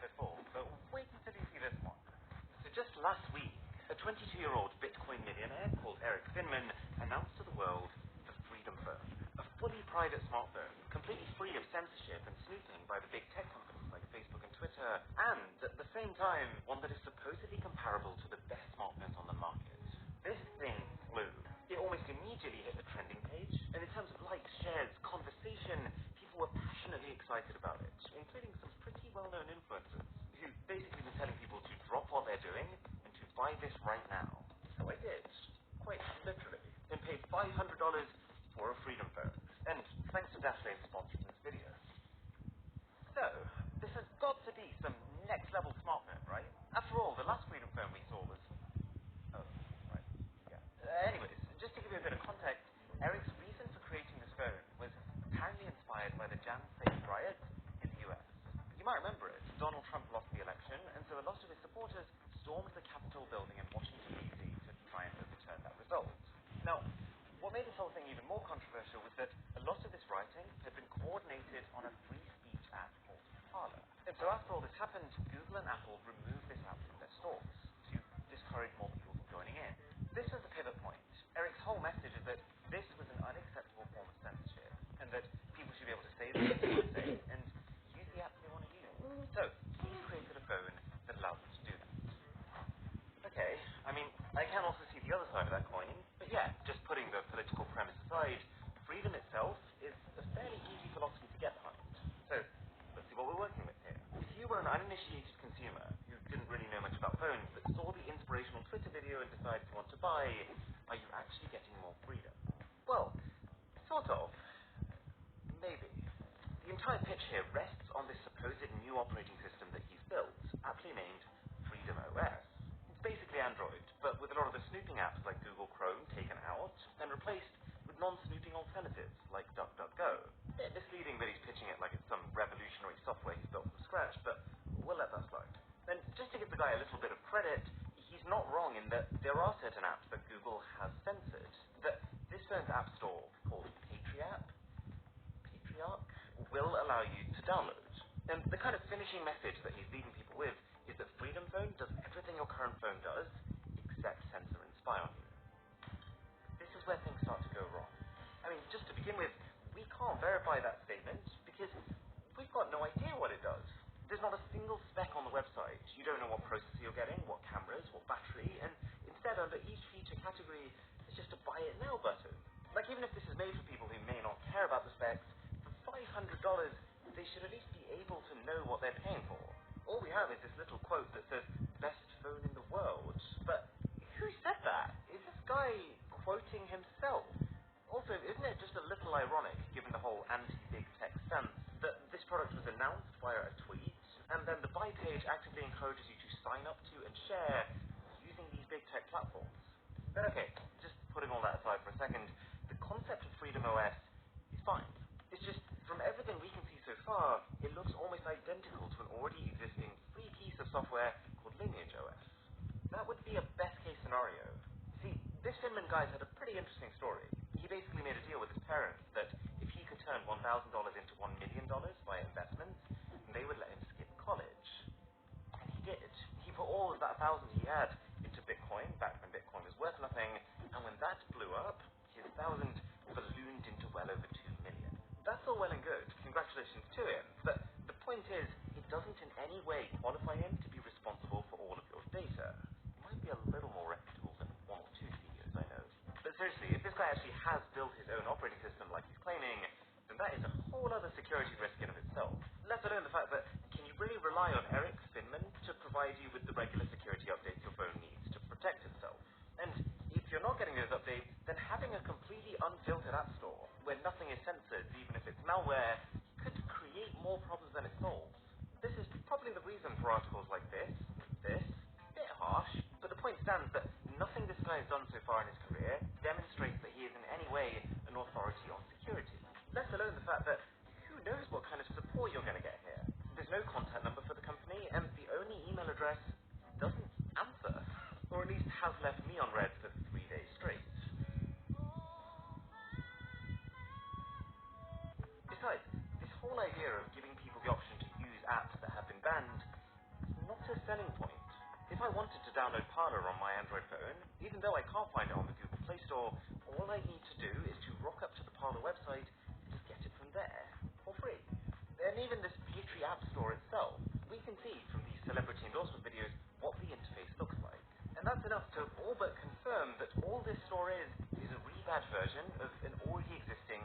before, but wait until you see this one. So just last week, a 22-year-old Bitcoin millionaire called Eric Finman announced to the world the Freedom Phone, a fully private smartphone, completely free of censorship and snooping by the big tech companies like Facebook and Twitter, and at the same time, one that is supposedly comparable to the best smartphones on the market. This thing flew. It almost immediately hit the trending page, and in terms of likes, shares, conversation, people were passionately excited about it, including some pretty well-known influencers who basically were telling people to drop what they're doing and to buy this right now. So I did, quite literally, and paid $500 for a Freedom Phone. And thanks to Dashlane sponsoring this video. So, this has got to be some next-level smartphone, right? After all, the last Freedom Phone we saw was... Oh, right, yeah. Anyways, just to give you a bit of context, Eric's reason for creating this phone was apparently inspired by the Jan 6 riots in the US. You might remember it. Donald Trump lost the election, and so a lot of his supporters stormed the Capitol building in Washington, D.C. to try and overturn that result. Now, what made this whole thing even more controversial was that a lot of this writing had been coordinated on a free speech app called Parler. And so after all this happened, Google and Apple removed this app from their stores to discourage more people from joining in. This was the pivot point. Eric's whole message is that this was an unacceptable form of censorship, and that people should be able to say what they want to say and use the app they want to use. So, he's created a phone that allows them to do that. Okay, I mean, I can also see the other side of that coin, but yeah, just putting the political premise aside, freedom itself is a fairly easy philosophy to get behind. So, let's see what we're working with here. If you were an uninitiated consumer who didn't really know much about phones, but saw the inspirational Twitter video and decided you want to buy, are you actually getting more freedom? Well, sort of. Maybe. The entire pitch here rests on this supposed new operating system that he's built, aptly named Freedom OS. It's basically Android, but with a lot of the snooping apps like Google Chrome taken out and replaced with non-snooping alternatives like DuckDuckGo. Bit misleading that he's pitching it like it's some revolutionary software he's built from scratch, but we'll let that slide. And just to give the guy a little bit of credit, he's not wrong in that there are certain apps that Google has censored, that this phone's app store, called Patriarch, will allow you to download. And the kind of finishing message that he's leaving people with is that Freedom Phone does everything your current phone does, except censor and spy on you. This is where things start to go wrong. I mean, just to begin with, we can't verify that statement because we've got no idea what it does. There's not a single spec on the website. You don't know what processor you're getting, what cameras, what battery, and instead under each feature category, there's just a buy it now button. Like, even if this is made for people who may not care about the specs, for $500, they should at least be able to know what they're paying for. All we have is this little quote that says, best phone in the world. But who said that? Is this guy quoting himself? Also, isn't it just a little ironic, given the whole anti-big tech stance, that this product was announced via a tweet, and then the buy page actively encourages you to sign up to and share using these big tech platforms? But okay, just putting all that aside for a second, the concept of Freedom OS is fine. It's just, from everything we can see so far, it looks almost identical to an already existing free piece of software called Lineage OS. That would be a best-case scenario. See, this Finman guy's had a pretty interesting story. He basically made a deal with his parents that if he could turn $1,000 into $1 million by investments, they would let him skip college. And he did. He put all of that $1,000 he had into Bitcoin, back when Bitcoin was worth nothing, and when that blew up, his $1,000 ballooned into well over $2 million. That's all well and good. Congratulations to him. But the point is, it doesn't in any way qualify him to be responsible for all of your data. He might be a little more reputable than one or two CEOs I know. But seriously, if this guy actually has built his own operating system like he's claiming, then that is a whole other security risk in of itself. Let alone the fact that, can you really rely on Eric Finman to provide you with the regular security updates your phone needs to protect itself? And if you're not getting those updates, then having a completely unfiltered app store, where nothing is censored, even if it's malware, could create more problems than it solves. This is probably the reason for articles like this, bit harsh, but the point stands that nothing this guy has done so far in his career demonstrates that he is in any way an authority on security. Let alone the fact that who knows what kind of support you're going to get here. There's no contact number for the company, and the only email address doesn't answer. Or at least has left me on red for 3 days straight. Besides, this whole idea of giving people the option to use apps that have been banned a selling point. If I wanted to download Parler on my Android phone, even though I can't find it on the Google Play Store, all I need to do is to rock up to the Parler website and just get it from there, for free. And even this Beauty App Store itself, we can see from these celebrity endorsement videos what the interface looks like. And that's enough to all but confirm that all this store is a rebad version of an already existing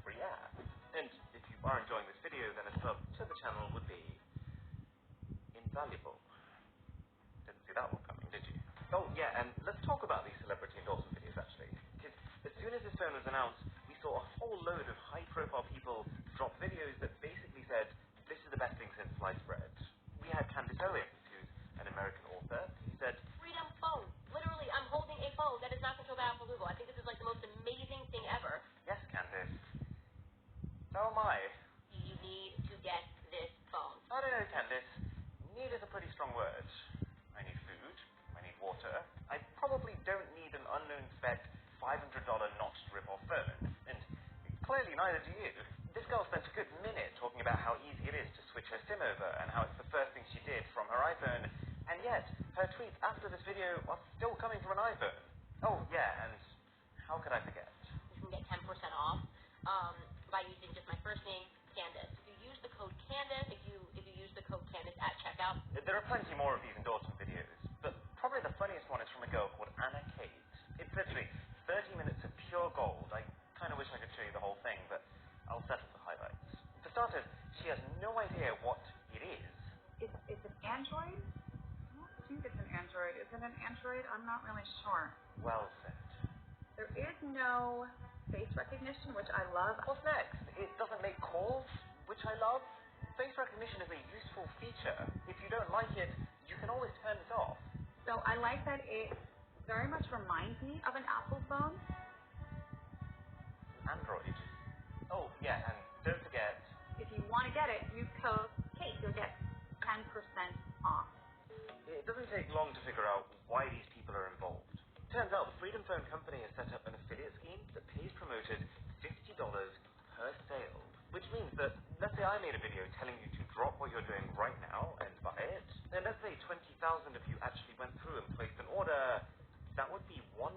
free app. And if you are enjoying this video, then a sub to the channel would be invaluable. Didn't see that one coming, did you? Oh, yeah, and let's talk about these celebrity endorsement videos, actually. Because as soon as this phone was announced, we saw a whole load of high-profile people drop videos that basically said, this is the best thing since sliced bread. We had Candace Owens, who's an American author, who said, Freedom phone. Literally, I'm holding a phone that is not controlled by Apple Google. I think this is like the most amazing thing ever. yes, Candace. So am I. You need to get this phone. I don't know, Candace. Need is a pretty strong word. I need food. I need water. I probably don't need an unknown spec $500 notched rip-off phone. And clearly neither do you. This girl spent a good minute talking about how easy it is to switch her SIM over and how it's the first thing she did from her iPhone. And yet, her tweets after this video are still coming from an iPhone. Oh, yeah, and how could I forget? You can get 10% off by using just my first name, Candace. If you use the code Candace, if you use the code Candace at checkout. There are plenty more of these endorsement videos, but probably the funniest one is from a girl called Anna Kate. It's literally 30 minutes of pure gold. I kind of wish I could show you the whole thing, but I'll settle for highlights. For starters, she has no idea what it is. It's an Android? I don't think it's an Android. Is it an Android? I'm not really sure. Well said. There is no face recognition, which I love. What's next? It doesn't make calls, which I love. Face recognition is a useful feature. If you don't like it, you can always turn it off. So I like that it very much reminds me of an Apple phone. Android. Oh, yeah, and don't forget... If you want to get it, use code KATE. You'll get 10% off. It doesn't take long to figure out why these people are involved. Turns out the Freedom Phone company has set up an affiliate scheme that pays promoters $50 per sale. Which means that, let's say I made a video telling you to drop what you're doing right now and buy it, and let's say 20,000 of you actually went through and placed an order, that would be $1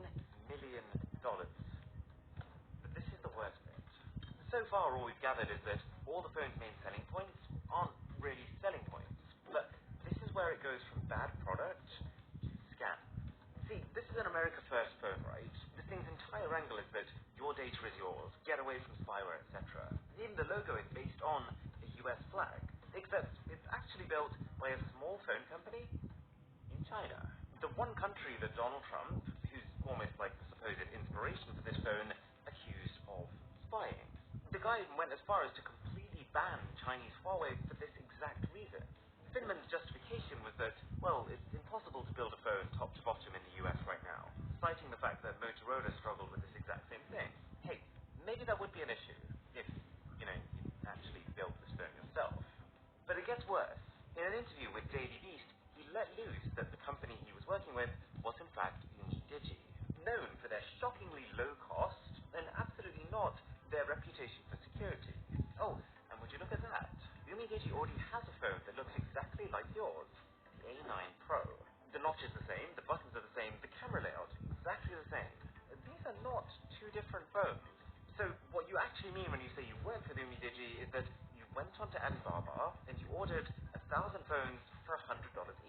million. But this is the worst bit. So far, all we've gathered is that all the phone's main selling points aren't really selling points. But this is where it goes from bad product to scam. See, this is an America First phone, right? This thing's entire angle is that your data is yours, get away from spyware, etc. Even the logo is based on a US flag, except it's actually built by a small phone company in China. The one country that Donald Trump, who's almost like the supposed inspiration for this phone, accused of spying. The guy even went as far as to completely ban Chinese Huawei for this exact reason. Finman's justification was that, well, it's impossible to build a phone top to bottom in the US right now, citing the fact that Motorola struggled with this exact same thing. Hey, maybe that would be an issue if, you actually built this phone yourself. But it gets worse. In an interview with Daily Beast, he let loose that the company he was working with was in fact UniDigi, known for their shockingly low cost and absolutely not their reputation for security. Oh, and would you look at that? UniDigi already has a phone that looks exactly like yours, the A9 Pro. The notch is the same, the buttons are the same, the camera layout exactly the same. These are not two different phones. So what you actually mean when you say you work for UniDigi is that you went onto Alibaba and you ordered 1,000 phones for $100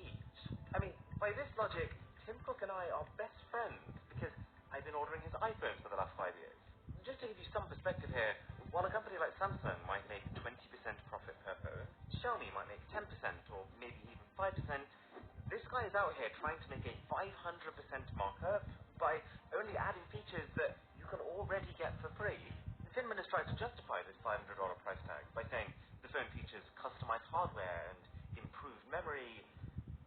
each. I mean, by this logic, Tim Cook and I are best friends because I've been ordering his iPhones for the last 5 years. Just to give you some perspective here, while a company like Samsung might make 20% profit per phone, Xiaomi might make 10% or maybe even 5%, this guy is out here trying to make a 500% markup by only adding features that you can already get for free. Finman has tried to justify this $500 price tag by saying the phone features customized hardware and improved memory,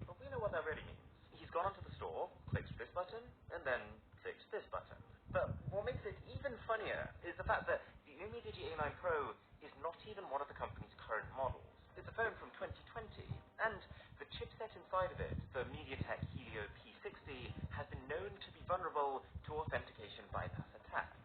but we know what that really means. He's gone onto the store, clicked this button, and then clicked this button. But what makes it even funnier is the fact that the UniDigi A9 Pro is not even one of the company's current models. It's a phone from 2020, and the chipset inside of it, the MediaTek Helio P60, has been known to be vulnerable to authentication bypass attacks.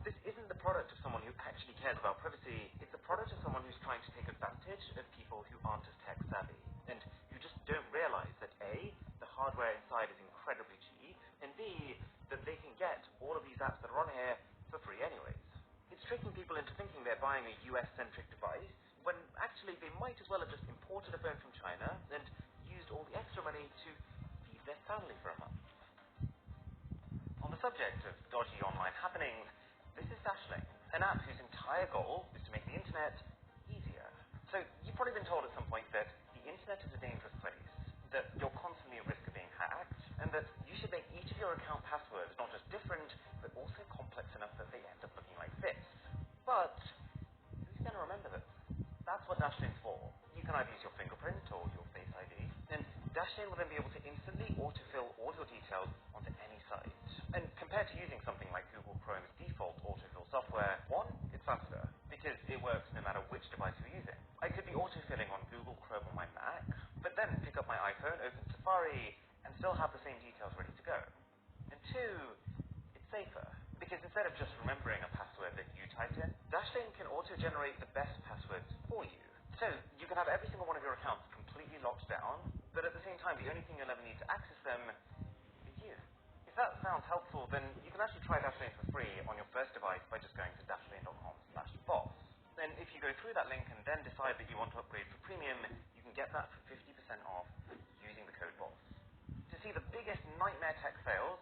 This isn't the product of someone who actually cares about privacy, it's the product of someone who's trying to take advantage of people who aren't as tech savvy, and who just don't realize that A, the hardware inside is incredibly cheap, and B, that they can get all of these apps that are on here for free anyways. It's tricking people into thinking they're buying a US-centric device, when actually they might as well have just imported a phone from China and used all the extra money to feed their family for a month. On the subject of dodgy online happenings, this is Dashlane, an app whose entire goal is to make the internet easier. So you've probably been told at some point that the internet is a dangerous place, that you're constantly at risk of being hacked, and that you should make each of your account passwords not just different, but also complex enough that they end up looking like this. But who's going to remember them? That's what Dashlane's for. You can either use your fingerprint or your Face ID, and Dashlane will then be able to instantly autofill all your details onto any site. And compared to using something like Google Chrome's default autofill software, one, it's faster, because it works no matter which device you're using. I could be autofilling on Google Chrome on my Mac, but then pick up my iPhone, open Safari, and still have the same details ready to go. And two, it's safer, because instead of just remembering a password that you typed in, Dashlane can auto-generate the best passwords for you. So you can have every single one of your accounts completely locked down, but at the same time, the only thing you'll ever need to access them is you. If that sounds helpful, then you can actually try Dashlane for free on your first device by just going to dashlane.com/boss. Then if you go through that link and then decide that you want to upgrade for premium, you can get that for 50% off using the code BOSS. To see the biggest nightmare tech fails